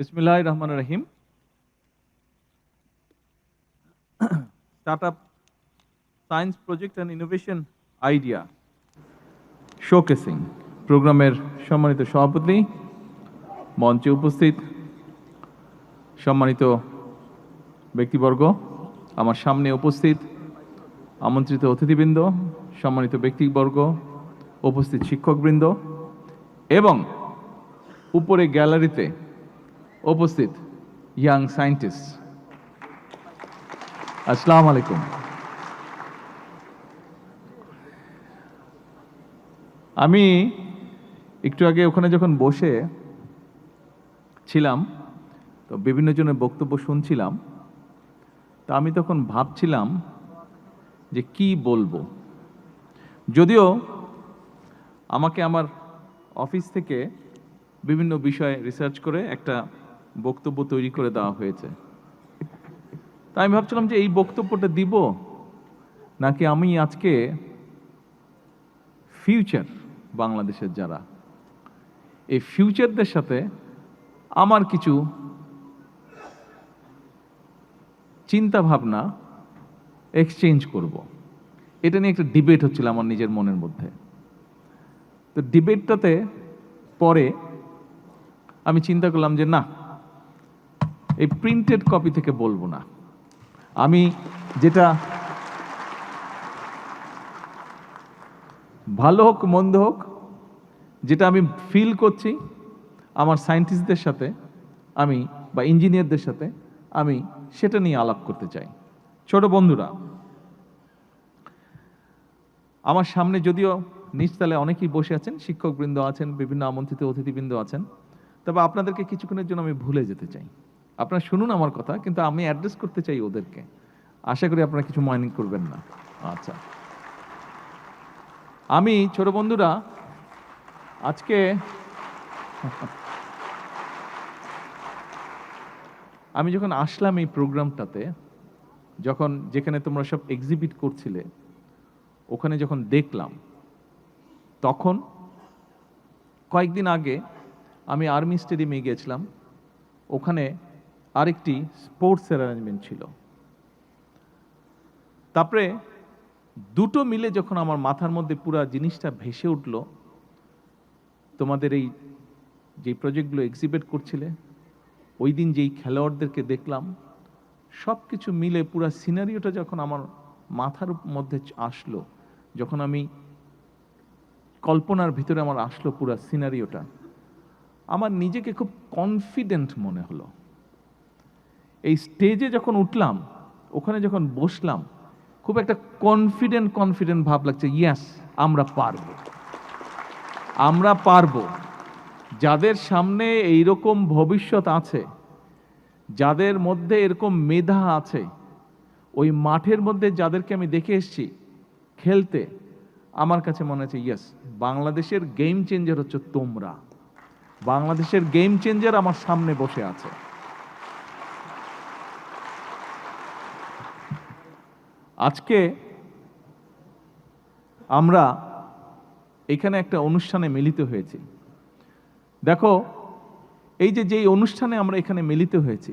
বিসমিল্লাহির রহমানির রহিম। Startup science project and innovation idea showcasing প্রোগ্রামের সম্মানিত সভাপতি, মঞ্চে উপস্থিত সম্মানিত ব্যক্তিবর্গ, আমার সামনে উপস্থিত আমন্ত্রিত অতিথিবৃন্দ, সম্মানিত ব্যক্তিবর্গ, উপস্থিত শিক্ষকবৃন্দ এবং উপরে গ্যালারিতে উপস্থিত ইয়াং সায়েন্টিস্ট, আসসালামু আলাইকুম। আমি একটু আগে ওখানে যখন বসে ছিলাম তো বিভিন্ন জনের বক্তব্য শুনছিলাম, তা আমি তখন ভাবছিলাম যে কি বলবো। যদিও আমাকে আমার অফিস থেকে বিভিন্ন বিষয়ে রিসার্চ করে একটা বক্তব্য তৈরি করে দেওয়া হয়েছে, তাই আমি ভাবছিলাম যে এই বক্তব্যটা দিব নাকি আমি আজকে ফিউচার বাংলাদেশের যারা এই ফিউচারদের সাথে আমার কিছু চিন্তা ভাবনা এক্সচেঞ্জ করব। এটা নিয়ে একটা ডিবেট হচ্ছিল আমার নিজের মনের মধ্যে। তো ডিবেটটাতে পরে আমি চিন্তা করলাম যে না, এই প্রিন্টেড কপি থেকে বলবো না। আমি যেটা ভালো হোক মন্দ হোক, যেটা আমি ফিল করছি আমার সায়েন্টিস্টদের সাথে আমি বা ইঞ্জিনিয়ারদের সাথে আমি সেটা নিয়ে আলাপ করতে চাই। ছোট বন্ধুরা, আমার সামনে যদিও নিচতলে অনেকেই বসে আছেন, শিক্ষকবৃন্দ আছেন, বিভিন্ন আমন্ত্রিত অতিথিবৃন্দ আছেন, তবে আপনাদেরকে কিছুক্ষণের জন্য আমি ভুলে যেতে চাই। আপনারা শুনুন আমার কথা, কিন্তু আমি অ্যাড্রেস করতে চাই ওদেরকে। আশা করি আপনারা কিছু মনে করবেন না। আচ্ছা, আমি ছোট বন্ধুরা আজকে আমি যখন আসলাম এই প্রোগ্রামটাতে, যখন যেখানে তোমরা সব এক্সিবিট করছিলে, ওখানে যখন দেখলাম, তখন কয়েকদিন আগে আমি আর্মি স্টেডিয়ামে গিয়েছিলাম। ওখানে আরেকটি স্পোর্টসের অ্যারেঞ্জমেন্ট ছিল। তারপরে দুটো মিলে যখন আমার মাথার মধ্যে পুরো জিনিসটা ভেসে উঠল, তোমাদের এই যে প্রজেক্টগুলো এক্সিবিট করছিলে, ওই দিন যেই খেলোয়াড়দেরকে দেখলাম, সব কিছু মিলে পুরো সিনারিওটা যখন আমার মাথার মধ্যে আসলো, যখন আমি কল্পনার ভিতরে আমার আসলো পুরো সিনারিওটা, আমার নিজেকে খুব কনফিডেন্ট মনে হলো। এই স্টেজে যখন উঠলাম, ওখানে যখন বসলাম, খুব একটা কনফিডেন্ট ভাব লাগছে। ইয়াস, আমরা পারবো, আমরা পারবো। যাদের সামনে এইরকম ভবিষ্যৎ আছে, যাদের মধ্যে এরকম মেধা আছে, ওই মাঠের মধ্যে যাদেরকে আমি দেখে এসেছি খেলতে, আমার কাছে মনে হচ্ছে ইয়েস, বাংলাদেশের গেম চেঞ্জার হচ্ছে তোমরা। বাংলাদেশের গেম চেঞ্জার আমার সামনে বসে আছে। আজকে আমরা এখানে একটা অনুষ্ঠানে মিলিত হয়েছি। দেখো, এই যে যেই অনুষ্ঠানে আমরা এখানে মিলিত হয়েছি,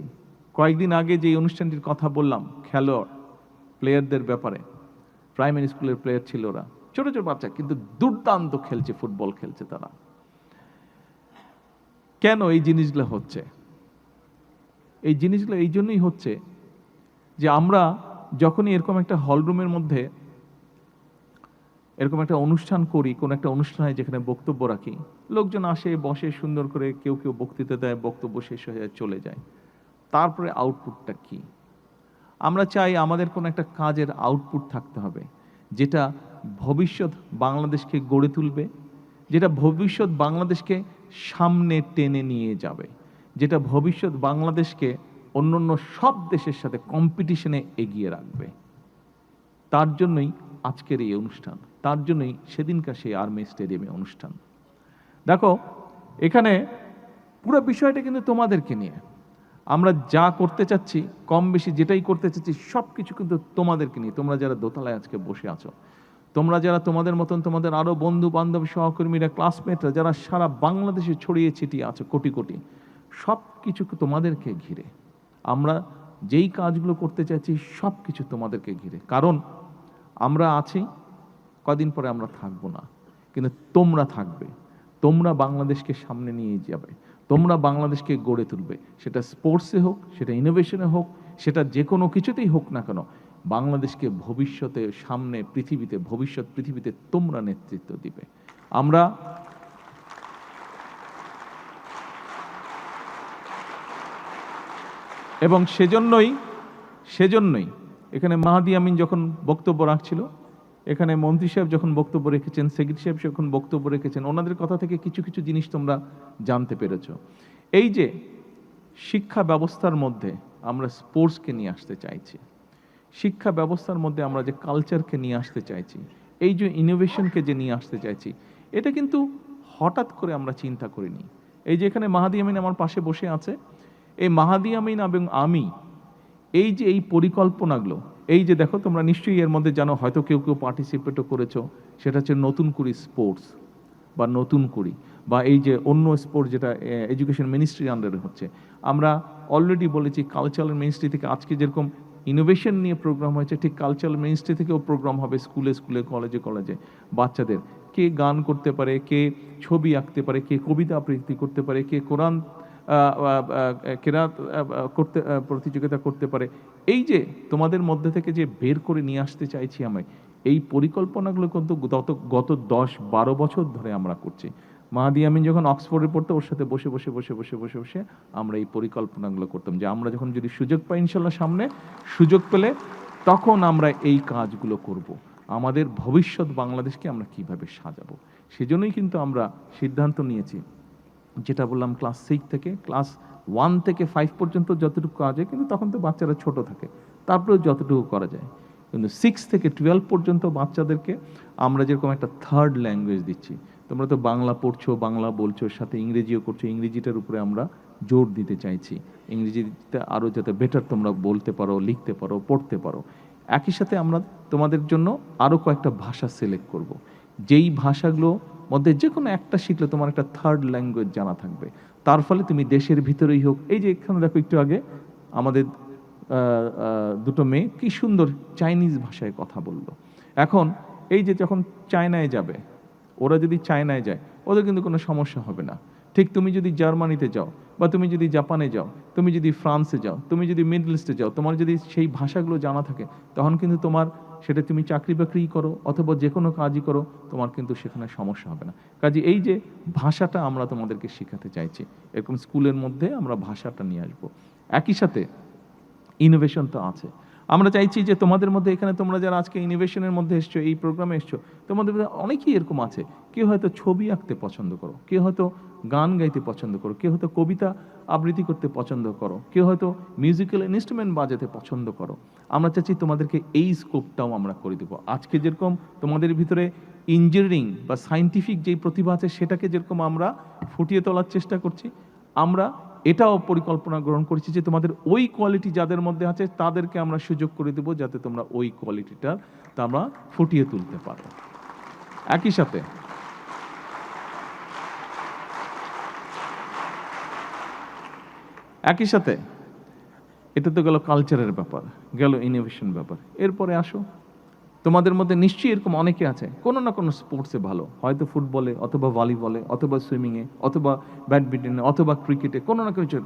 কয়েকদিন আগে যে অনুষ্ঠানটির কথা বললাম, খেলোয়াড় প্লেয়ারদের ব্যাপারে, প্রাইমারি স্কুলের প্লেয়ার ছিল ওরা, ছোট ছোট বাচ্চা, কিন্তু দুর্দান্ত খেলছে, ফুটবল খেলছে তারা। কেন এই জিনিসগুলো হচ্ছে? এই জিনিসগুলো এই জন্যই হচ্ছে যে আমরা যখনই এরকম একটা হলরুমের মধ্যে এরকম একটা অনুষ্ঠান করি, কোন একটা অনুষ্ঠানে যেখানে বক্তব্য রাখি, লোকজন আসে, বসে, সুন্দর করে কেউ কেউ বক্তৃতা দেয়, বক্তব্য শেষ হয়ে যায়, চলে যায়। তারপরে আউটপুটটা কি? আমরা চাই আমাদের কোনো একটা কাজের আউটপুট থাকতে হবে, যেটা ভবিষ্যৎ বাংলাদেশকে গড়ে তুলবে, যেটা ভবিষ্যৎ বাংলাদেশকে সামনে টেনে নিয়ে যাবে, যেটা ভবিষ্যৎ বাংলাদেশকে অন্যান্য সব দেশের সাথে কম্পিটিশনে এগিয়ে রাখবে। তার জন্যই আজকের এই অনুষ্ঠান, তার জন্যই সেদিনকার সেই আর্মি স্টেডিয়ামে অনুষ্ঠান। দেখো, এখানে পুরো বিষয়টা কিন্তু তোমাদেরকে নিয়ে। আমরা যা করতে চাচ্ছি, কম বেশি যেটাই করতে চাচ্ছি, সব কিছু কিন্তু তোমাদেরকে নিয়ে। তোমরা যারা দোতলায় আজকে বসে আছো, তোমরা যারা তোমাদের মতন তোমাদের আরও বন্ধু বান্ধব, সহকর্মীরা, ক্লাসমেটরা যারা সারা বাংলাদেশে ছড়িয়ে ছিটিয়ে আছো, কোটি কোটি, সব কিছু তোমাদেরকে ঘিরে। আমরা যেই কাজগুলো করতে চাইছি সব কিছু তোমাদেরকে ঘিরে। কারণ আমরা আছি, কদিন পরে আমরা থাকবো না, কিন্তু তোমরা থাকবে। তোমরা বাংলাদেশকে সামনে নিয়ে যাবে, তোমরা বাংলাদেশকে গড়ে তুলবে। সেটা স্পোর্টসে হোক, সেটা ইনোভেশনে হোক, সেটা যে কোনো কিছুতেই হোক না কেন, বাংলাদেশকে ভবিষ্যতে সামনে পৃথিবীতে, ভবিষ্যৎ পৃথিবীতে তোমরা নেতৃত্ব দিবে। আমরা এবং সেজন্যই এখানে মাহাদি আমিন যখন বক্তব্য রাখছিল, এখানে মন্ত্রী সাহেব যখন বক্তব্য রেখেছেন, সেক্রেটারি সাহেব যখন বক্তব্য রেখেছেন, ওনাদের কথা থেকে কিছু কিছু জিনিস তোমরা জানতে পেরেছ। এই যে শিক্ষা ব্যবস্থার মধ্যে আমরা স্পোর্টসকে নিয়ে আসতে চাইছি, শিক্ষা ব্যবস্থার মধ্যে আমরা যে কালচারকে নিয়ে আসতে চাইছি, এই যে ইনোভেশনকে যে নিয়ে আসতে চাইছি, এটা কিন্তু হঠাৎ করে আমরা চিন্তা করিনি। এই যে এখানে মাহাদি আমিন আমার পাশে বসে আছে, এই মাহাদি আমিন এবং আমি এই যে এই পরিকল্পনাগুলো, এই যে দেখো তোমরা নিশ্চয়ই এর মধ্যে জানো, হয়তো কেউ কেউ পার্টিসিপেটও করেছো, সেটা হচ্ছে নতুন করি স্পোর্টস বা নতুন করি, বা এই যে অন্য স্পোর্টস যেটা এডুকেশন মিনিস্ট্রির আন্ডারে হচ্ছে। আমরা অলরেডি বলেছি কালচারাল মিনিস্ট্রি থেকে আজকে যেরকম ইনোভেশন নিয়ে প্রোগ্রাম হয়েছে, ঠিক কালচারাল মিনিস্ট্রি থেকেও প্রোগ্রাম হবে স্কুলে স্কুলে, কলেজে কলেজে। বাচ্চাদের কে গান করতে পারে, কে ছবি আঁকতে পারে, কে কবিতা আবৃত্তি করতে পারে, কে কোরআন কেরাত করতে প্রতিযোগিতা করতে পারে। এই যে তোমাদের মধ্যে থেকে যে বের করে নিয়ে আসতে চাইছি আমি, এই পরিকল্পনাগুলো কিন্তু গত 10-12 বছর ধরে আমরা করছি। মাহাদি আমিন যখন অক্সফোর্ডে পড়তো, ওর সাথে বসে বসে বসে বসে বসে বসে আমরা এই পরিকল্পনাগুলো করতাম, যে আমরা যখন যদি সুযোগ পাই, ইনশাল্লাহ সামনে সুযোগ পেলে তখন আমরা এই কাজগুলো করব। আমাদের ভবিষ্যৎ বাংলাদেশকে আমরা কিভাবে সাজাবো, সেজন্যই কিন্তু আমরা সিদ্ধান্ত নিয়েছি, যেটা বললাম ক্লাস 6 থেকে ক্লাস 1 থেকে 5 পর্যন্ত যতটুকু করা যায়, কিন্তু তখন তো বাচ্চারা ছোট থাকে, তারপরেও যতটুকু করা যায়। কিন্তু 6 থেকে 12 পর্যন্ত বাচ্চাদেরকে আমরা যেরকম একটা থার্ড ল্যাঙ্গুয়েজ দিচ্ছি, তোমরা তো বাংলা পড়ছো, বাংলা বলছো, সাথে ইংরেজিও করছো, ইংরেজিটার উপরে আমরা জোর দিতে চাইছি। ইংরেজিতে আরও যাতে বেটার তোমরা বলতে পারো, লিখতে পারো, পড়তে পারো। একই সাথে আমরা তোমাদের জন্য আরও কয়েকটা ভাষা সিলেক্ট করব, যেই ভাষাগুলো মধ্যে যে কোনো একটা শিখলে তোমার একটা থার্ড ল্যাঙ্গুয়েজ জানা থাকবে। তার ফলে তুমি দেশের ভিতরেই হোক, এই যে এখানে দেখো একটু আগে আমাদের দুটো মেয়ে কি সুন্দর চাইনিজ ভাষায় কথা বললো। এখন এই যে যখন চায়নায় যাবে, ওরা যদি চায়নায় যায়, ওদের কিন্তু কোনো সমস্যা হবে না। ঠিক তুমি যদি জার্মানিতে যাও, বা তুমি যদি জাপানে যাও, তুমি যদি ফ্রান্সে যাও, তুমি যদি মিডল ইস্টে যাও, তোমার যদি সেই ভাষাগুলো জানা থাকে, তখন কিন্তু তোমার সেটা তুমি চাকরি বাকরিই করো অথবা যে কোনো কাজই করো, তোমার কিন্তু সেখানে সমস্যা হবে না। কাজে এই যে ভাষাটা আমরা তোমাদেরকে শেখাতে চাইছি, এরকম স্কুলের মধ্যে আমরা ভাষাটা নিয়ে আসবো। একই সাথে ইনোভেশন তো আছে। আমরা চাইছি যে তোমাদের মধ্যে, এখানে তোমরা যারা আজকে ইনোভেশনের মধ্যে এসছো, এই প্রোগ্রামে এসছো, তোমাদের মধ্যে অনেকেই এরকম আছে, কেউ হয়তো ছবি আঁকতে পছন্দ করো, কেউ হয়তো গান গাইতে পছন্দ করো, কেউ হয়তো কবিতা আবৃত্তি করতে পছন্দ করো, কেউ হয়তো মিউজিক্যাল ইনস্ট্রুমেন্ট বাজাতে পছন্দ করো। আমরা চাচ্ছি তোমাদেরকে এই স্কোপটাও আমরা করে দেবো। আজকে যেরকম তোমাদের ভিতরে ইঞ্জিনিয়ারিং বা সায়েন্টিফিক যেই প্রতিভা আছে, সেটাকে যেরকম আমরা ফুটিয়ে তোলার চেষ্টা করছি, আমরা এটাও পরিকল্পনা গ্রহণ করেছি যে তোমাদের ওই কোয়ালিটি যাদের মধ্যে আছে, তাদেরকে আমরা সুযোগ করে দেবো যাতে তোমরা ওই কোয়ালিটিটা তোমরা ফুটিয়ে তুলতে পারো। একই সাথে এটা তো গেল কালচারের ব্যাপার, গেল ইনোভেশন ব্যাপার। এরপরে আসো, তোমাদের মধ্যে নিশ্চয়ই এরকম অনেকে আছে কোনো না কোনো স্পোর্টসে ভালো, হয়তো ফুটবলে অথবা ভলিবলে অথবা সুইমিংয়ে অথবা ব্যাডমিন্টনে অথবা ক্রিকেটে, কোনো না কিছু।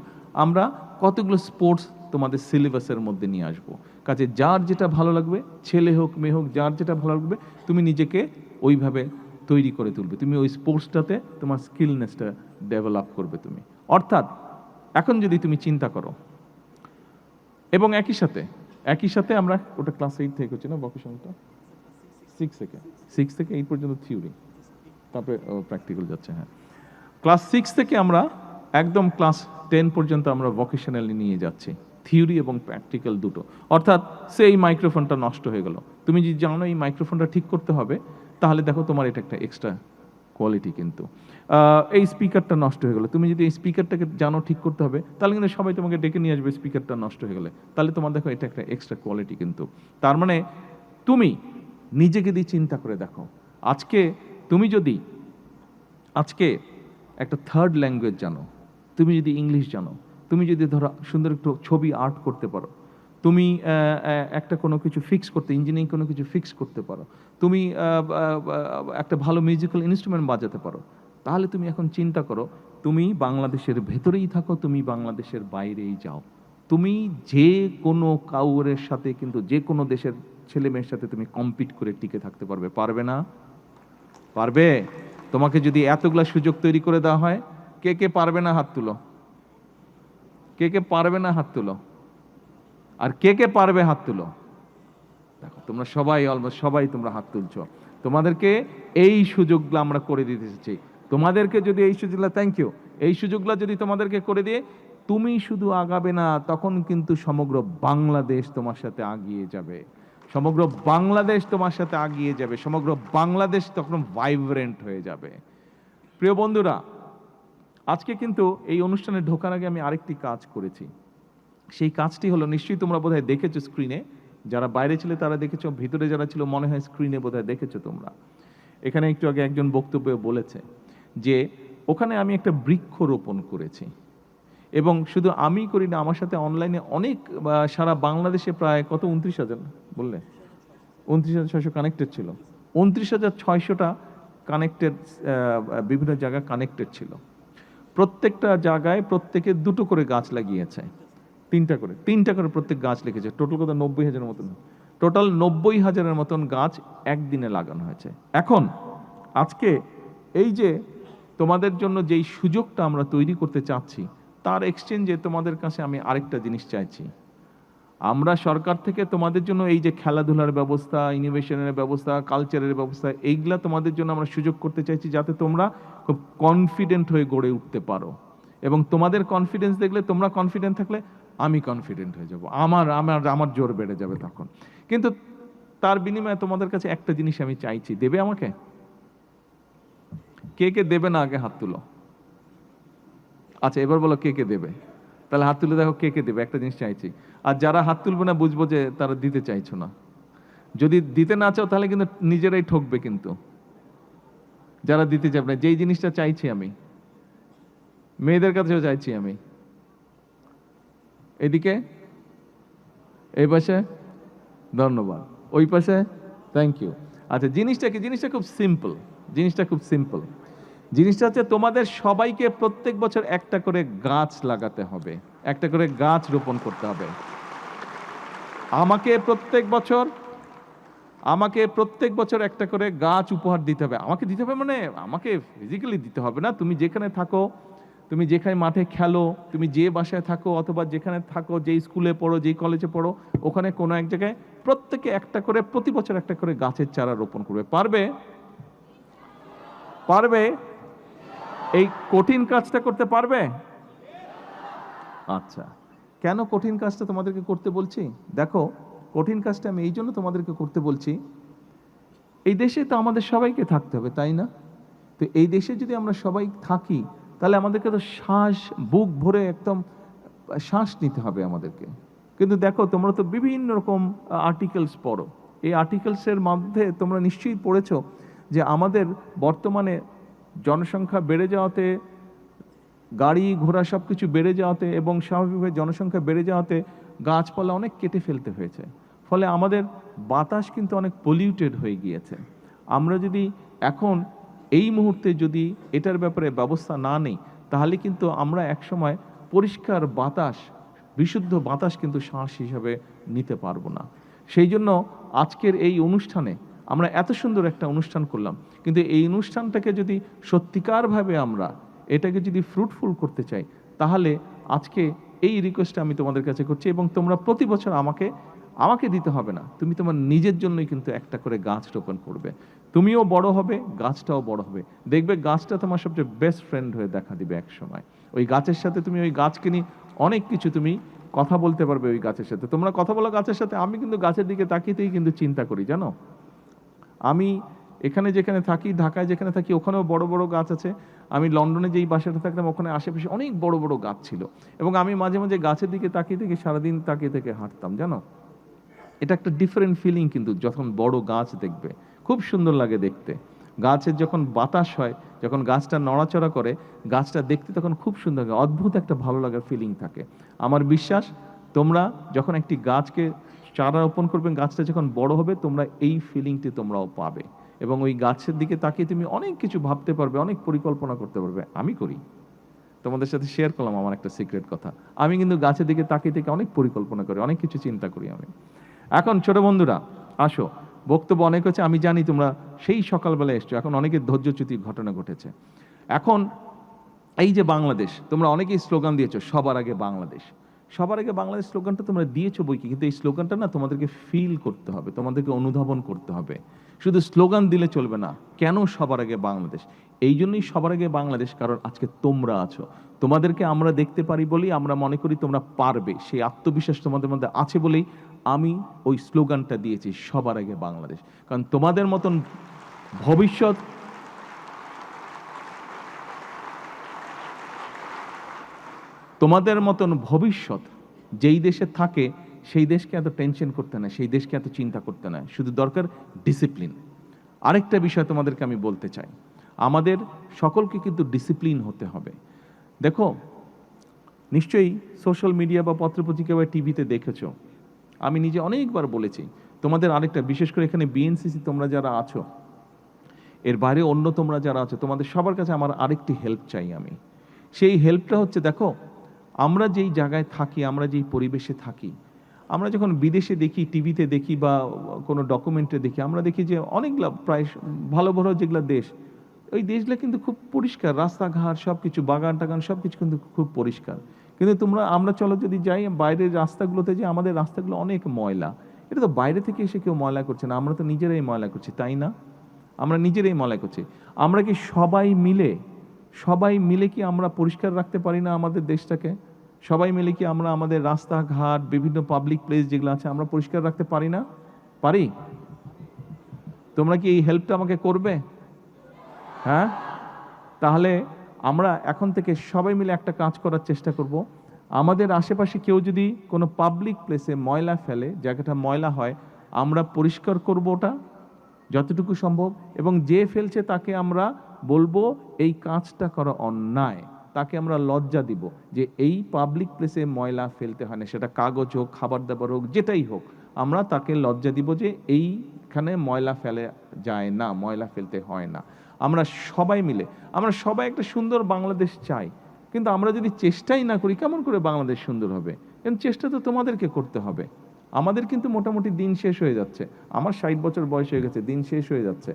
আমরা কতগুলো স্পোর্টস তোমাদের সিলেবাসের মধ্যে নিয়ে আসবো। কাজে যার যেটা ভালো লাগবে, ছেলে হোক মেয়ে হোক, যার যেটা ভালো লাগবে, তুমি নিজেকে ওইভাবে তৈরি করে তুলবে, তুমি ওই স্পোর্টসটাতে তোমার স্কিলনেসটা ডেভেলপ করবে তুমি। অর্থাৎ এখন যদি তুমি চিন্তা করো, এবং একই সাথে আমরা ওটা ক্লাস 8 থেকে হচ্ছে না ভোকেশনালটা, 6 থেকে 8 পর্যন্ত থিওরি, তারপরে প্র্যাকটিক্যাল যাচ্ছে। হ্যাঁ, ক্লাস 6 থেকে আমরা একদম ক্লাস 10 পর্যন্ত আমরা ভোকেশনালি নিয়ে যাচ্ছি, থিওরি এবং প্র্যাকটিক্যাল দুটো। অর্থাৎ সেই মাইক্রোফোনটা নষ্ট হয়ে গেল, তুমি যদি জানো এই মাইক্রোফোনটা ঠিক করতে হবে, তাহলে দেখো তোমার এটা একটা এক্সট্রা কোয়ালিটি। কিন্তু এই স্পিকারটা নষ্ট হয়ে গেলো, তুমি যদি এই স্পিকারটাকে জানো ঠিক করতে হবে, তাহলে কিন্তু সবাই তোমাকে ডেকে নিয়ে আসবে স্পিকারটা নষ্ট হয়ে গেলে, তাহলে তোমার দেখো এটা একটা এক্সট্রা কোয়ালিটি। কিন্তু তার মানে তুমি নিজেকে দিয়ে চিন্তা করে দেখো, আজকে তুমি যদি আজকে একটা থার্ড ল্যাঙ্গুয়েজ জানো, তুমি যদি ইংলিশ জানো, তুমি যদি ধরো সুন্দর একটু ছবি আর্ট করতে পারো, তুমি একটা কোনো কিছু ফিক্স করতে, ইঞ্জিনিয়ারিং কোনো কিছু ফিক্স করতে পারো, তুমি একটা ভালো মিউজিক্যাল ইনস্ট্রুমেন্ট বাজাতে পারো, তাহলে তুমি এখন চিন্তা করো, তুমি বাংলাদেশের ভেতরেই থাকো, তুমি বাংলাদেশের বাইরেই যাও, তুমি যে কোনো কাউরের সাথে কিন্তু যে কোনো দেশের ছেলে মেয়ের সাথে তুমি কম্পিট করে টিকে থাকতে পারবে, পারবে না? পারবে? তোমাকে যদি এতগুলা সুযোগ তৈরি করে দেওয়া হয়, কে কে পারবে না হাত তুলো, কে কে পারবে না হাত তুলো, আর কে কে পারবে হাত তুলো। দেখো তোমরা সবাই, অলমোস্ট সবাই তোমরা হাত তুলছো। তোমাদেরকে এই সুযোগগুলো আমরা করে দিতে চাই। তোমাদেরকে যদি এই সুযোগগুলো, থ্যাংক ইউ, এই সুযোগগুলো যদি তোমাদেরকে করে দিয়ে তুমি শুধু আগাবে না, তখন কিন্তু সমগ্র বাংলাদেশ তোমার সাথে আগিয়ে যাবে, সমগ্র বাংলাদেশ তোমার সাথে আগিয়ে যাবে, সমগ্র বাংলাদেশ তখন ভাইব্রেন্ট হয়ে যাবে। প্রিয় বন্ধুরা, আজকে কিন্তু এই অনুষ্ঠানে ঢোকার আগে আমি আরেকটি কাজ করেছি। সেই কাজটি হলো, নিশ্চয়ই তোমরা বোধহয় দেখেছো স্ক্রিনে, যারা বাইরে ছিল তারা দেখেছো, ভিতরে যারা ছিল মনে হয় স্ক্রিনে বোধহয় দেখেছো তোমরা। এখানে একটু আগে একজন বক্তব্যে বলেছে যে ওখানে আমি একটা বৃক্ষ রোপণ করেছি, এবং শুধু আমি করি না, আমার সাথে অনলাইনে অনেক সারা বাংলাদেশে প্রায় কত 29,000 বললে, 29,600 কানেক্টেড ছিল, 29,600টা কানেক্টেড, বিভিন্ন জায়গায় কানেক্টেড ছিল। প্রত্যেকটা জায়গায় প্রত্যেকে দুটো করে গাছ লাগিয়েছে, তিনটা করে প্রত্যেক গাছ লিখেছে। টোটাল কত? 90,000 মতন, টোটাল 90,000-এর মতন গাছ একদিনে লাগানো হয়েছে। এখন আজকে এই যে তোমাদের জন্য যেই সুযোগটা আমরা তৈরি করতে চাচ্ছি, তার এক্সচেঞ্জে তোমাদের কাছে আমি আরেকটা জিনিস চাইছি। আমরা সরকার থেকে তোমাদের জন্য এই যে খেলাধুলার ব্যবস্থা, ইনোভেশনের ব্যবস্থা, কালচারের ব্যবস্থা, এইগুলা তোমাদের জন্য আমরা সুযোগ করতে চাইছি, যাতে তোমরা খুব কনফিডেন্ট হয়ে গড়ে উঠতে পারো। এবং তোমাদের কনফিডেন্স দেখলে, তোমরা কনফিডেন্ট থাকলে আমি কনফিডেন্ট হয়ে যাব, আমার আমার আমার জোর বেড়ে যাবে তখন। কিন্তু তার বিনিময়ে তোমাদের কাছে একটা জিনিস আমি চাইছি, দেবে আমাকে? কে কে দেবে না আগে হাত তুলো। আচ্ছা, এবার বলো কে কে দেবে। তাহলে হাত তুলে দেখো কে কে দেবে, একটা জিনিস চাইছি। আর যারা হাত তুলবে না, বুঝবো যে তারা দিতে চাইছো না। যদি দিতে না চাও তাহলে কিন্তু নিজেরাই ঠকবে। কিন্তু যারা দিতে চাবে না, যেই জিনিসটা চাইছি আমি, মেয়েদের কাছেও চাইছি আমি, এদিকে, এই পাশে, ধন্যবাদ, ওই পাশে, থ্যাংক ইউ। আচ্ছা, জিনিসটা কি? জিনিসটা খুব সিম্পল, জিনিসটা খুব সিম্পল। জিনিসটা হচ্ছে তোমাদের সবাইকে প্রত্যেক বছর একটা করে গাছ লাগাতে হবে, একটা করে গাছ রোপণ করতে হবে। আমাকে প্রত্যেক বছর একটা করে গাছ উপহার দিতে হবে। আমাকে দিতে হবে মানে আমাকে ফিজিক্যালি দিতে হবে না। তুমি যেখানে থাকো, তুমি যেখানে মাঠে খেলো, তুমি যে বাসায় থাকো, অথবা যেখানে থাকো, যেই স্কুলে পড়ো, যেই কলেজে পড়ো, ওখানে কোনো এক জায়গায় প্রত্যেকে একটা করে, প্রতি বছর একটা করে গাছের চারা রোপণ করবে। পারবে? পারবে? এই কঠিন কাজটা করতে পারবে? আচ্ছা, কেন কঠিন কাজটা তোমাদেরকে করতে বলছি? দেখো, কঠিন কাজটা আমি এই জন্য তোমাদেরকে করতে বলছি, এই দেশে তো আমাদের সবাইকে থাকতে হবে, তাই না? তো এই দেশে যদি আমরা সবাই থাকি, তাহলে আমাদেরকে তো বুক ভরে একদম শ্বাস নিতে হবে আমাদেরকে। কিন্তু দেখো, তোমরা তো বিভিন্ন রকম আর্টিকেলস পড়ো, এই আর্টিকেলসের মধ্যে তোমরা নিশ্চয়ই পড়েছো যে আমাদের বর্তমানে জনসংখ্যা বেড়ে যাওয়াতে, গাড়ি ঘোড়া সব কিছু বেড়ে যাওয়াতে, এবং স্বাভাবিকভাবে জনসংখ্যা বেড়ে যাওয়াতে গাছপালা অনেক কেটে ফেলতে হয়েছে। ফলে আমাদের বাতাস কিন্তু অনেক পলিউটেড হয়ে গিয়েছে। আমরা যদি এখন এই মুহূর্তে যদি এটার ব্যাপারে ব্যবস্থা না নিই, তাহলে কিন্তু আমরা একসময় পরিষ্কার বাতাস, বিশুদ্ধ বাতাস কিন্তু শ্বাস হিসাবে নিতে পারবো না। সেই জন্য আজকের এই অনুষ্ঠানে আমরা এত সুন্দর একটা অনুষ্ঠান করলাম, কিন্তু এই অনুষ্ঠানটাকে যদি সত্যিকারভাবে আমরা এটাকে যদি ফ্রুটফুল করতে চাই, তাহলে আজকে এই রিকোয়েস্টটা আমি তোমাদের কাছে করছি। এবং তোমরা প্রতি বছর আমাকে দিতে হবে না, তুমি তোমার নিজের জন্যই কিন্তু একটা করে গাছ রোপণ করবে। তুমিও বড় হবে, গাছটাও বড় হবে, দেখবে গাছটা তোমার সবচেয়ে বেস্ট ফ্রেন্ড হয়ে দেখা দিবে এক সময়। ওই গাছের সাথে তুমি, ওই গাছকে নিয়ে অনেক কিছু তুমি কথা বলতে পারবে ওই গাছের সাথে। তোমরা কথা বলো গাছের সাথে। আমি কিন্তু গাছের দিকে তাকিয়েতেই কিন্তু চিন্তা করি, জানো। আমি এখানে যেখানে থাকি, ঢাকায় যেখানে থাকি, ওখানেও বড় বড় গাছ আছে। আমি লন্ডনে যেই বাসাটা থাকতাম, ওখানে আশেপাশে অনেক বড় বড় গাছ ছিল, এবং আমি মাঝে মাঝে গাছের দিকে তাকিয়ে থেকে সারাদিন তাকিয়ে থেকে হাঁটতাম, জানো। এটা একটা ডিফারেন্ট ফিলিং কিন্তু, যখন বড় গাছ দেখবে খুব সুন্দর লাগে দেখতে। গাছের যখন বাতাস হয়, যখন গাছটা নড়াচড়া করে, গাছটা দেখতে তখন খুব সুন্দর লাগে, অদ্ভুত একটা ভালো লাগার ফিলিং থাকে। আমার বিশ্বাস তোমরা যখন একটি গাছকে চারা রোপণ করবে, গাছটা যখন বড় হবে, তোমরা এই ফিলিংটি তোমরাও পাবে, এবং ওই গাছের দিকে তাকিয়ে তুমি অনেক কিছু ভাবতে পারবে, অনেক পরিকল্পনা করতে পারবে। আমি করি, তোমাদের সাথে শেয়ার করলাম আমার একটা সিক্রেট কথা। আমি কিন্তু গাছের দিকে তাকিয়ে থেকে অনেক পরিকল্পনা করি, অনেক কিছু চিন্তা করি আমি। এখন ছোট বন্ধুরা, আসো, বক্তব্য অনেক হচ্ছে, আমি জানি তোমরা সেই সকালবেলা এসছো, এখন অনেকের ধৈর্যচ্যুতির ঘটনা ঘটেছে। এখন এই যে বাংলাদেশ, তোমরা অনেকেই স্লোগান দিয়েছো, সবার আগে বাংলাদেশ। সবার আগে বাংলাদেশ স্লোগানটা তোমরা দিয়েছো বই কি, কিন্তু এই স্লোগানটা না তোমাদেরকে ফিল করতে হবে, তোমাদেরকে অনুধাবন করতে হবে। শুধু স্লোগান দিলে চলবে না। কেন সবার আগে বাংলাদেশ? এই জন্যই সবার আগে বাংলাদেশ, কারণ আজকে তোমরা আছো। তোমাদেরকে আমরা দেখতে পারি বলেই আমরা মনে করি তোমরা পারবে, সেই আত্মবিশ্বাস তোমাদের মধ্যে আছে বলেই আমি ওই স্লোগানটা দিয়েছি, সবার আগে বাংলাদেশ। কারণ তোমাদের মতন ভবিষ্যৎ, তোমাদের মতন ভবিষ্যৎ যেই দেশে থাকে, সেই দেশকে এত টেনশন করতে না, সেই দেশকে এত চিন্তা করতে না, শুধু দরকার ডিসিপ্লিন। আরেকটা বিষয় তোমাদেরকে আমি বলতে চাই, আমাদের সকলকে কিন্তু ডিসিপ্লিন হতে হবে। দেখো, নিশ্চয়ই সোশ্যাল মিডিয়া বা পত্রপত্রিকা বা টিভিতে দেখেছো, আমি নিজে অনেকবার বলেছি তোমাদের আরেকটা, বিশেষ করে এখানে বিএনসিসি তোমরা যারা আছো, এর বাইরে অন্য তোমরা যারা আছো, তোমাদের সবার কাছে আমার আরেকটি হেল্প চাই আমি। সেই হেল্পটা হচ্ছে, দেখো, আমরা যেই জায়গায় থাকি, আমরা যেই পরিবেশে থাকি, আমরা যখন বিদেশে দেখি, টিভিতে দেখি বা কোনো ডকুমেন্টে দেখি, আমরা দেখি যে অনেকগুলো প্রায় ভালো ভালো যেগুলো দেশ, ওই দেশগুলো কিন্তু খুব পরিষ্কার, রাস্তাঘাট সব কিছু, বাগান টাগান সব কিছু কিন্তু খুব পরিষ্কার। কিন্তু আমরা চলো যদি যাই বাইরের রাস্তাগুলোতে, যে আমাদের রাস্তাগুলো অনেক ময়লা। এটা তো বাইরে থেকে এসে কেউ ময়লা করছে না, আমরা তো নিজেরাই ময়লা করছি, তাই না? আমরা নিজেরাই ময়লা করছি। আমরা কি সবাই মিলে কি আমরা পরিষ্কার রাখতে পারি না আমাদের দেশটাকে? সবাই মিলে কি আমরা আমাদের রাস্তাঘাট, বিভিন্ন পাবলিক প্লেস যেগুলো আছে, আমরা পরিষ্কার রাখতে পারি না? পারি? তোমরা কি এই হেল্পটা আমাকে করবে? হ্যাঁ, তাহলে আমরা এখন থেকে সবাই মিলে একটা কাজ করার চেষ্টা করব। আমাদের আশেপাশে কেউ যদি কোনো পাবলিক প্লেসে ময়লা ফেলে, জায়গাটা ময়লা হয়, আমরা পরিষ্কার করব ওটা যতটুকু সম্ভব, এবং যে ফেলছে তাকে আমরা বলবো এই কাজটা করা অন্যায়, তাকে আমরা লজ্জা দিব যে এই পাবলিক প্লেসে ময়লা ফেলতে হয় না, সেটা কাগজ হোক, খাবার দাবার হোক, যেটাই হোক, আমরা তাকে লজ্জা দিব যে এইখানে ময়লা ফেলে যায় না, ময়লা ফেলতে হয় না। আমরা আমরা সবাই একটা সুন্দর বাংলাদেশ চাই, কিন্তু আমরা যদি চেষ্টাই না করি, কেমন করে বাংলাদেশ সুন্দর হবে? কিন্তু চেষ্টা তো তোমাদেরকে করতে হবে। আমাদের কিন্তু মোটামুটি দিন শেষ হয়ে যাচ্ছে, আমার 60 বছর বয়স হয়ে গেছে, দিন শেষ হয়ে যাচ্ছে।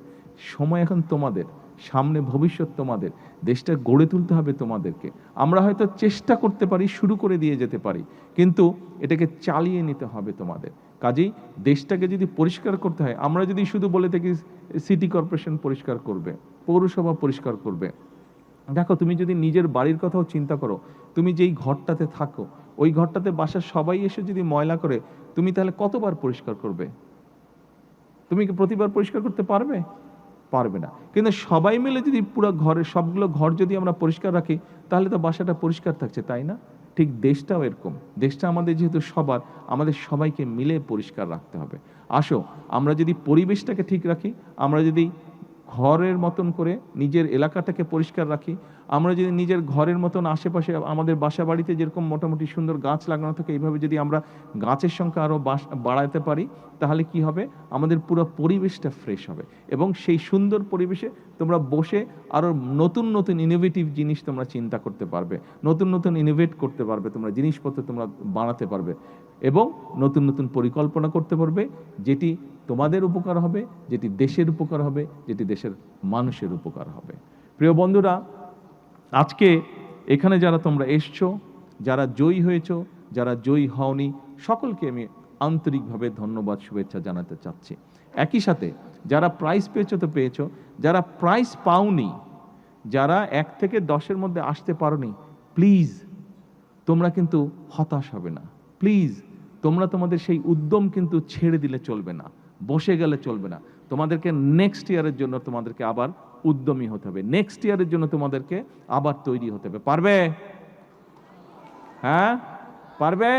সময় এখন তোমাদের, সামনে ভবিষ্যৎ তোমাদের, দেশটা গড়ে তুলতে হবে তোমাদেরকে। আমরা হয়তো চেষ্টা করতে পারি, শুরু করে দিয়ে যেতে পারি, কিন্তু এটাকে চালিয়ে নিতে হবে তোমাদের। কাজেই দেশটাকে যদি পরিষ্কার করতে হয়, আমরা যদি শুধু বলে থাকি সিটি কর্পোরেশন পরিষ্কার করবে, পৌরসভা পরিষ্কার করবে, দেখো, তুমি যদি নিজের বাড়ির কথাও চিন্তা করো, তুমি যেই ঘরটাতে থাকো, ওই ঘরটাতে বাসার সবাই এসে যদি ময়লা করে, তুমি তাহলে কতবার পরিষ্কার করবে? তুমি কি প্রতিবার পরিষ্কার করতে পারবে? পারবে না। কিন্তু সবাই মিলে যদি পুরো ঘরের সবগুলো ঘর যদি আমরা পরিষ্কার রাখি, তাহলে তো বাসাটা পরিষ্কার থাকছে, তাই না? ঠিক দেশটাও এরকম, দেশটা আমাদের যেহেতু সবার, আমাদের সবাইকে মিলে পরিষ্কার রাখতে হবে। আসো, আমরা যদি পরিবেশটাকে ঠিক রাখি, আমরা যদি ঘরের মতন করে নিজের এলাকাটাকে পরিষ্কার রাখি, আমরা যদি নিজের ঘরের মতন আশেপাশে আমাদের বাসা বাড়িতে যেরকম মোটামুটি সুন্দর গাছ লাগানো থাকে, এইভাবে যদি আমরা গাছের সংখ্যা আরও বাড়াতে পারি, তাহলে কি হবে? আমাদের পুরো পরিবেশটা ফ্রেশ হবে, এবং সেই সুন্দর পরিবেশে তোমরা বসে আরও নতুন নতুন ইনোভেটিভ জিনিস তোমরা চিন্তা করতে পারবে, নতুন নতুন ইনোভেট করতে পারবে, তোমরা জিনিসপত্র তোমরা বানাতে পারবে, এবং নতুন নতুন পরিকল্পনা করতে পারবে, যেটি তোমাদের উপকার হবে, যেটি দেশের উপকার হবে, যেটি দেশের মানুষের উপকার হবে। প্রিয় বন্ধুরা, আজকে এখানে যারা তোমরা এসছো, যারা জয়ী হয়েছো, যারা জয়ী হওনি, সকলকে আমি আন্তরিকভাবে ধন্যবাদ, শুভেচ্ছা জানাতে চাচ্ছি। একই সাথে যারা প্রাইজ পেয়েছো তো পেয়েছো, যারা প্রাইজ পাওনি, যারা 1 থেকে 10-এর মধ্যে আসতে পারোনি, প্লিজ তোমরা কিন্তু হতাশ হবে না। প্লিজ তোমরা তোমাদের সেই উদ্যম কিন্তু ছেড়ে দিলে চলবে না, বসে গেলে চলবে না। তোমাদেরকে নেক্সট ইয়ারের জন্য তোমাদেরকে আবার উদ্যমী হতে হবে, নেক্সট ইয়ারের জন্য তোমাদেরকে আবার তৈরি হতে হবে। পারবে? হ্যাঁ, পারবে?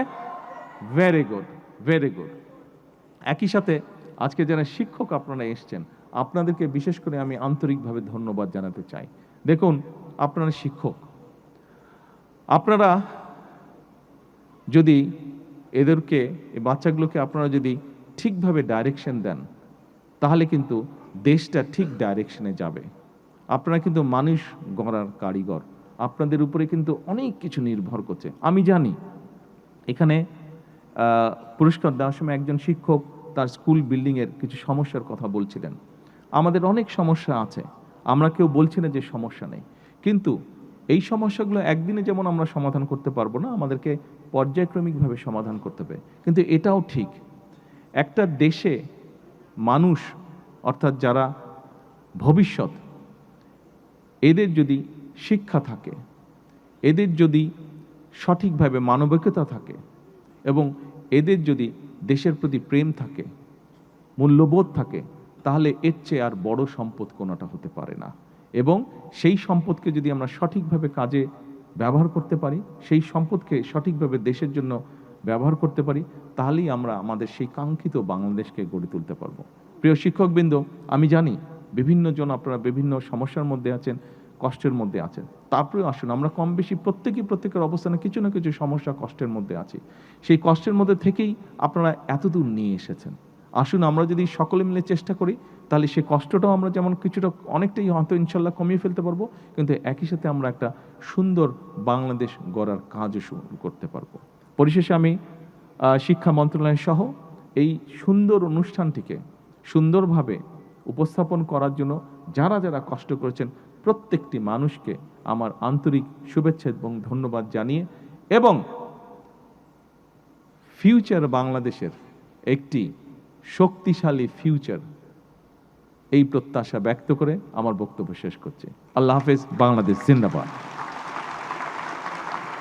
Very good, very good. একই সাথে আজকে যারা শিক্ষক আপনারা এসছেন, আপনাদেরকে বিশেষ করে আমি আন্তরিকভাবে ধন্যবাদ জানাতে চাই। দেখুন, আপনারা শিক্ষক, আপনারা যদি এদেরকে, এই বাচ্চাগুলোকে আপনারা যদি ঠিকভাবে ডাইরেকশন দেন, তাহলে কিন্তু দেশটা ঠিক ডাইরেকশনে যাবে। আপনারা কিন্তু মানুষ গড়ার কারিগর, আপনাদের উপরে কিন্তু অনেক কিছু নির্ভর করছে। আমি জানি এখানে পুরস্কার দেওয়ার সময় একজন শিক্ষক তার স্কুল বিল্ডিংয়ের কিছু সমস্যার কথা বলছিলেন। আমাদের অনেক সমস্যা আছে, আমরা কেউ বলছি না যে সমস্যা নেই, কিন্তু এই সমস্যাগুলো একদিনে যেমন আমরা সমাধান করতে পারবো না, আমাদেরকে পর্যায়ক্রমিকভাবে সমাধান করতে হবে। কিন্তু এটাও ঠিক, একটা দেশে মানুষ অর্থাৎ যারা ভবিষ্যৎ, এদের যদি শিক্ষা থাকে, এদের যদি সঠিকভাবে মানবিকতা থাকে এবং এদের যদি দেশের প্রতি প্রেম থাকে, মূল্যবোধ থাকে, তাহলে এর চেয়ে আর বড় সম্পদ কোনোটা হতে পারে না। এবং সেই সম্পদকে যদি আমরা সঠিকভাবে কাজে ব্যবহার করতে পারি, সেই সম্পদকে সঠিকভাবে দেশের জন্য ব্যবহার করতে পারি, তাহলেই আমরা আমাদের সেই কাঙ্ক্ষিত বাংলাদেশকে গড়ে তুলতে পারবো। প্রিয় শিক্ষকবৃন্দ, আমি জানি বিভিন্ন জন আপনারা বিভিন্ন সমস্যার মধ্যে আছেন, কষ্টের মধ্যে আছেন। তারপরে আসুন, আমরা কম বেশি প্রত্যেকের অবস্থানে কিছু না কিছু সমস্যা, কষ্টের মধ্যে আছি। সেই কষ্টের মধ্যে থেকেই আপনারা এতদূর নিয়ে এসেছেন। আসুন আমরা যদি সকলে মিলে চেষ্টা করি, তাহলে সেই কষ্টটাও আমরা যেমন কিছুটা অনেকটাই হয়তো ইনশাল্লাহ কমিয়ে ফেলতে পারবো, কিন্তু একই সাথে আমরা একটা সুন্দর বাংলাদেশ গড়ার কাজও শুরু করতে পারবো। পরিশেষে আমি শিক্ষা মন্ত্রণালয় সহ এই সুন্দর অনুষ্ঠানটিকে সুন্দরভাবে উপস্থাপন করার জন্য যারা যারা কষ্ট করেছেন, প্রত্যেকটি মানুষকে আমার আন্তরিক শুভেচ্ছা এবং ধন্যবাদ জানিয়ে, এবং ফিউচার বাংলাদেশের একটি শক্তিশালী ফিউচার, এই প্রত্যাশা ব্যক্ত করে আমার বক্তব্য শেষ করছি। আল্লাহ হাফেজ। বাংলাদেশ জিন্দাবাদ।